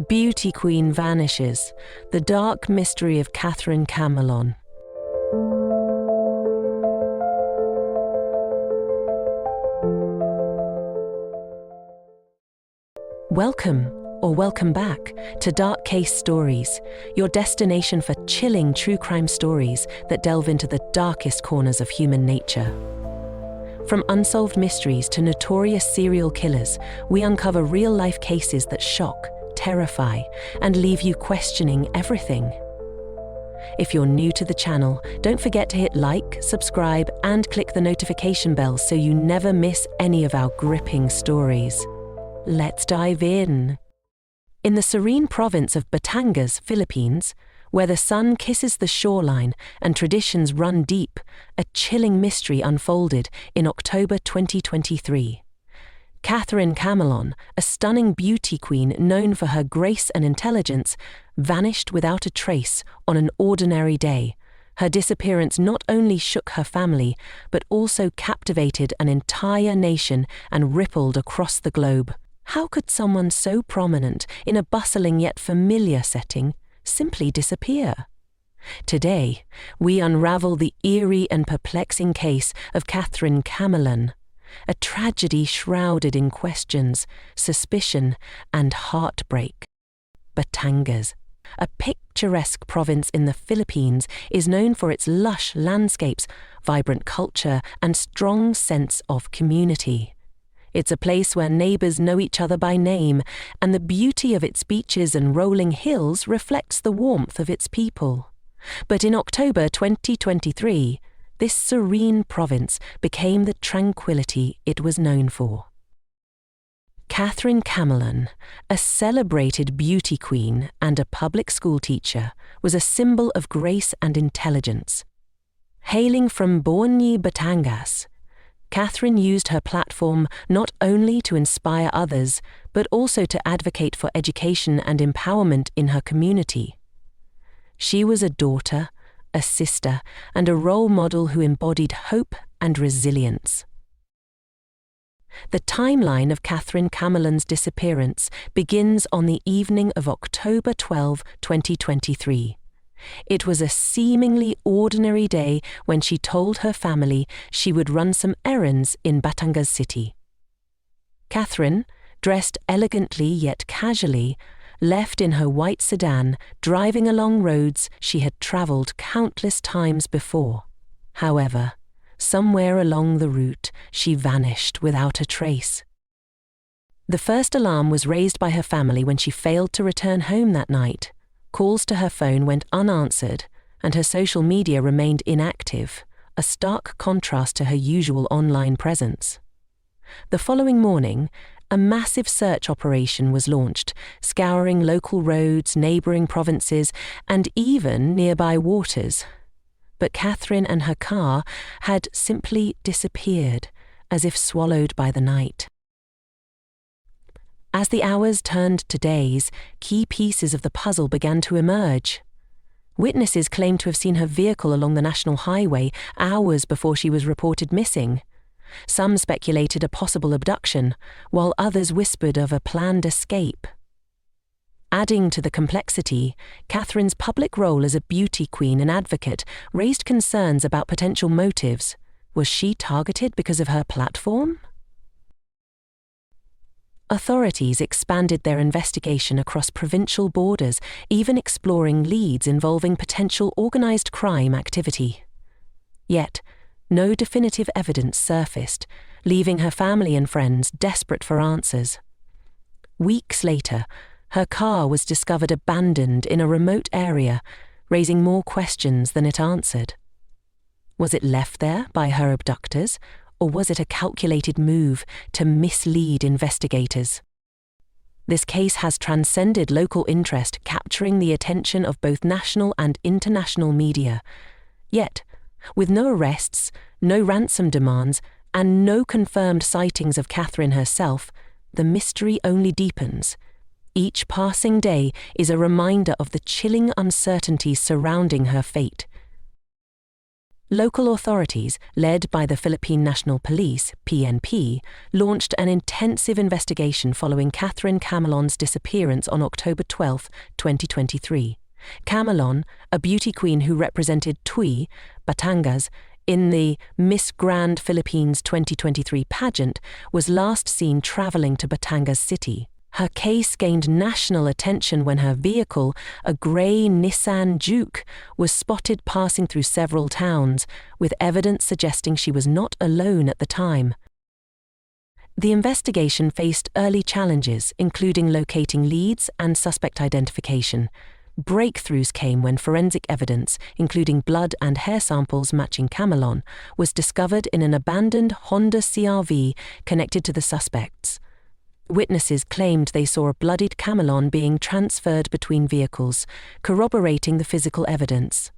Beauty Queen Vanishes, the dark mystery of Camilon. Welcome back to Dark Case Stories, your destination for chilling true crime stories that delve into the darkest corners of human nature. From unsolved mysteries to notorious serial killers, we uncover real-life cases that shock, terrify, and leave you questioning everything. If you're new to the channel, don't forget to hit like, subscribe, and click the notification bell so you never miss any of our gripping stories. Let's dive in. In the serene province of Batangas, Philippines, where the sun kisses the shoreline and traditions run deep, a chilling mystery unfolded in October 2023. Camilon, a stunning beauty queen known for her grace and intelligence, vanished without a trace on an ordinary day. Her disappearance not only shook her family, but also captivated an entire nation and rippled across the globe. How could someone so prominent in a bustling yet familiar setting simply disappear? Today, we unravel the eerie and perplexing case of Camilon, a tragedy shrouded in questions, suspicion, and heartbreak. Batangas, a picturesque province in the Philippines, is known for its lush landscapes, vibrant culture, and strong sense of community. It's a place where neighbors know each other by name, and the beauty of its beaches and rolling hills reflects the warmth of its people. But in October 2023, this serene province became the tranquility it was known for. Camilon, a celebrated beauty queen and a public school teacher, was a symbol of grace and intelligence. Hailing from Borni, Batangas, Catherine used her platform not only to inspire others, but also to advocate for education and empowerment in her community. She was a daughter, a sister, and a role model who embodied hope and resilience. The timeline of Camilon's disappearance begins on the evening of October 12, 2023. It was a seemingly ordinary day when she told her family she would run some errands in Batangas City. Catherine, dressed elegantly yet casually, left in her white sedan, driving along roads she had traveled countless times before. However, somewhere along the route, she vanished without a trace. The first alarm was raised by her family when she failed to return home that night. Calls to her phone went unanswered, and her social media remained inactive, a stark contrast to her usual online presence. The following morning, a massive search operation was launched, scouring local roads, neighboring provinces, and even nearby waters. But Catherine and her car had simply disappeared, as if swallowed by the night. As the hours turned to days, key pieces of the puzzle began to emerge. Witnesses claimed to have seen her vehicle along the national highway hours before she was reported missing. Some speculated a possible abduction, while others whispered of a planned escape. Adding to the complexity, Catherine's public role as a beauty queen and advocate raised concerns about potential motives. Was she targeted because of her platform? Authorities expanded their investigation across provincial borders, even exploring leads involving potential organized crime activity. Yet, no definitive evidence surfaced, leaving her family and friends desperate for answers. Weeks later, her car was discovered abandoned in a remote area, raising more questions than it answered. Was it left there by her abductors, or was it a calculated move to mislead investigators? This case has transcended local interest, capturing the attention of both national and international media. Yet, with no arrests, no ransom demands, and no confirmed sightings of Catherine herself, the mystery only deepens. Each passing day is a reminder of the chilling uncertainties surrounding her fate. Local authorities, led by the Philippine National Police, PNP, launched an intensive investigation following Catherine Camilon's disappearance on October 12, 2023. Camilon, a beauty queen who represented Tui, Batangas, in the Miss Grand Philippines 2023 pageant, was last seen traveling to Batangas City. Her case gained national attention when her vehicle, a grey Nissan Juke, was spotted passing through several towns, with evidence suggesting she was not alone at the time. The investigation faced early challenges, including locating leads and suspect identification. Breakthroughs came when forensic evidence, including blood and hair samples matching Camilon, was discovered in an abandoned Honda CR-V connected to the suspects. Witnesses claimed they saw a bloodied Camilon being transferred between vehicles, corroborating the physical evidence.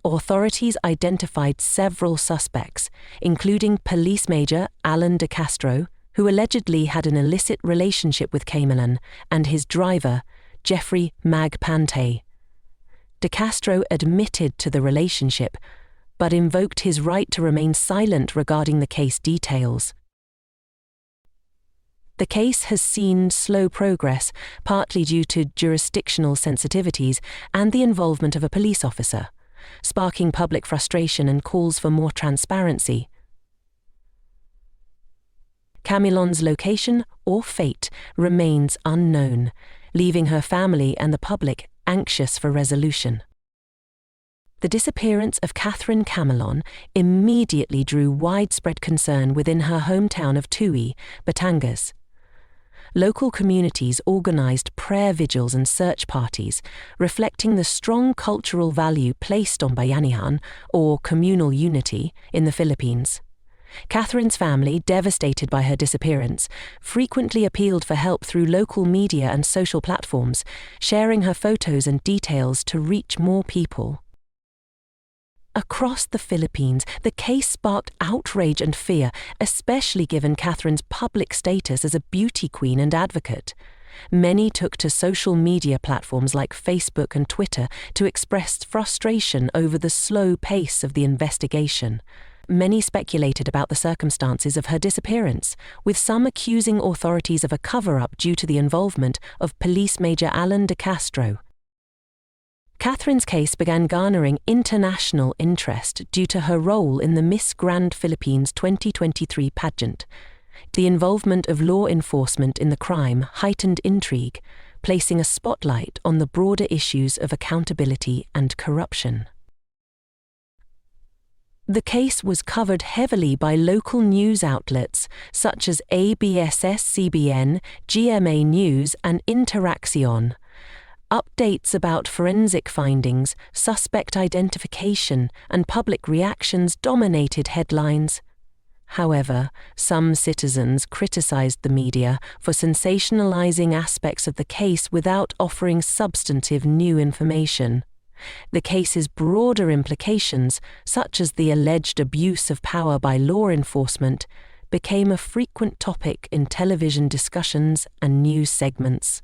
Authorities identified several suspects, including Police Major Alan De Castro, who allegedly had an illicit relationship with Camilon, and his driver, Jeffrey Mag Pante. De Castro admitted to the relationship, but invoked his right to remain silent regarding the case details. The case has seen slow progress, partly due to jurisdictional sensitivities and the involvement of a police officer, sparking public frustration and calls for more transparency. Camilon's location or fate remains unknown, leaving her family and the public anxious for resolution. The disappearance of Catherine Camilon immediately drew widespread concern within her hometown of Tui, Batangas. Local communities organized prayer vigils and search parties, reflecting the strong cultural value placed on bayanihan, or communal unity, in the Philippines. Catherine's family, devastated by her disappearance, frequently appealed for help through local media and social platforms, sharing her photos and details to reach more people. Across the Philippines, the case sparked outrage and fear, especially given Catherine's public status as a beauty queen and advocate. Many took to social media platforms like Facebook and Twitter to express frustration over the slow pace of the investigation. Many speculated about the circumstances of her disappearance, with some accusing authorities of a cover-up due to the involvement of Police Major Alan De Castro. Catherine's case began garnering international interest due to her role in the Miss Grand Philippines 2023 pageant. The involvement of law enforcement in the crime heightened intrigue, placing a spotlight on the broader issues of accountability and corruption. The case was covered heavily by local news outlets such as ABS-CBN, GMA News, and Interacción. Updates about forensic findings, suspect identification, and public reactions dominated headlines. However, some citizens criticized the media for sensationalizing aspects of the case without offering substantive new information. The case's broader implications, such as the alleged abuse of power by law enforcement, became a frequent topic in television discussions and news segments.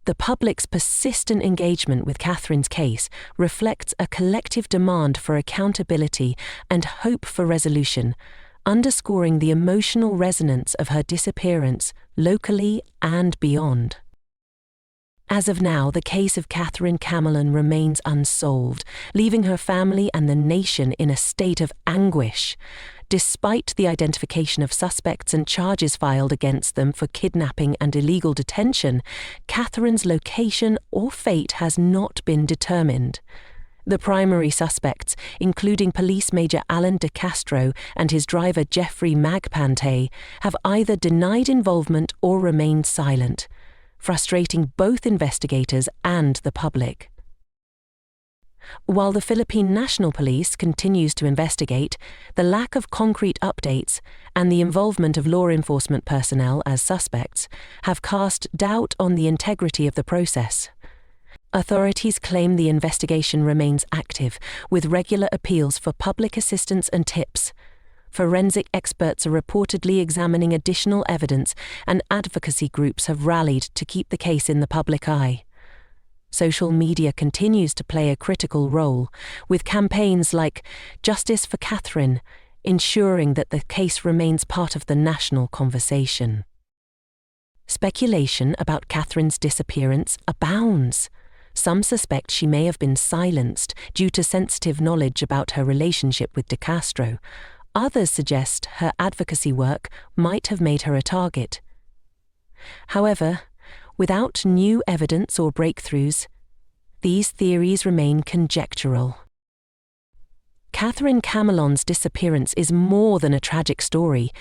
The public's persistent engagement with Catherine's case reflects a collective demand for accountability and hope for resolution, underscoring the emotional resonance of her disappearance locally and beyond. As of now, the case of Catherine Camilon remains unsolved, leaving her family and the nation in a state of anguish. Despite the identification of suspects and charges filed against them for kidnapping and illegal detention, Catherine's location or fate has not been determined. The primary suspects, including Police Major Alan De Castro and his driver Jeffrey Mag Pante, have either denied involvement or remained silent, frustrating both investigators and the public. While the Philippine National Police continues to investigate, the lack of concrete updates and the involvement of law enforcement personnel as suspects have cast doubt on the integrity of the process. Authorities claim the investigation remains active, with regular appeals for public assistance and tips. Forensic experts are reportedly examining additional evidence, and advocacy groups have rallied to keep the case in the public eye. Social media continues to play a critical role, with campaigns like Justice for Catherine ensuring that the case remains part of the national conversation. Speculation about Catherine's disappearance abounds. Some suspect she may have been silenced due to sensitive knowledge about her relationship with De Castro. Others suggest her advocacy work might have made her a target. However, without new evidence or breakthroughs, these theories remain conjectural. Catherine Camilon's disappearance is more than a tragic story.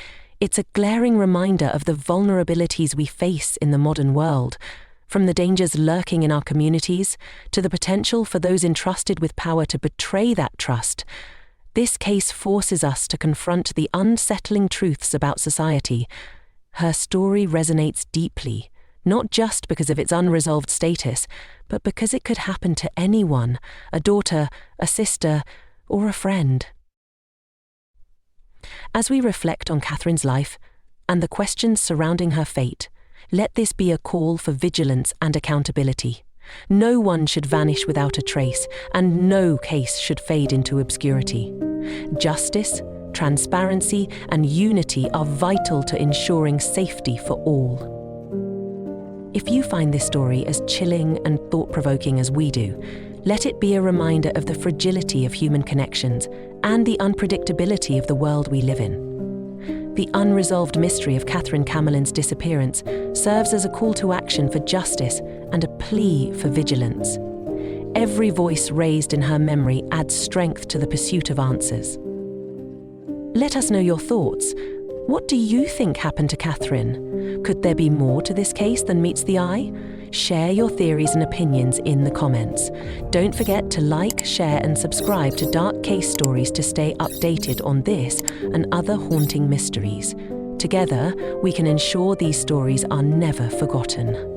It's a glaring reminder of the vulnerabilities we face in the modern world, from the dangers lurking in our communities to the potential for those entrusted with power to betray that trust. This case forces us to confront the unsettling truths about society. Her story resonates deeply, not just because of its unresolved status, but because it could happen to anyone, a daughter, a sister, or a friend. As we reflect on Catherine's life and the questions surrounding her fate, let this be a call for vigilance and accountability. No one should vanish without a trace, and no case should fade into obscurity. Justice, transparency, and unity are vital to ensuring safety for all. If you find this story as chilling and thought-provoking as we do, let it be a reminder of the fragility of human connections and the unpredictability of the world we live in. The unresolved mystery of Catherine Camilon's disappearance serves as a call to action for justice and a plea for vigilance. Every voice raised in her memory adds strength to the pursuit of answers. Let us know your thoughts. What do you think happened to Catherine? Could there be more to this case than meets the eye? Share your theories and opinions in the comments. Don't forget to like, share, and subscribe to Dark Case Stories to stay updated on this and other haunting mysteries. Together, we can ensure these stories are never forgotten.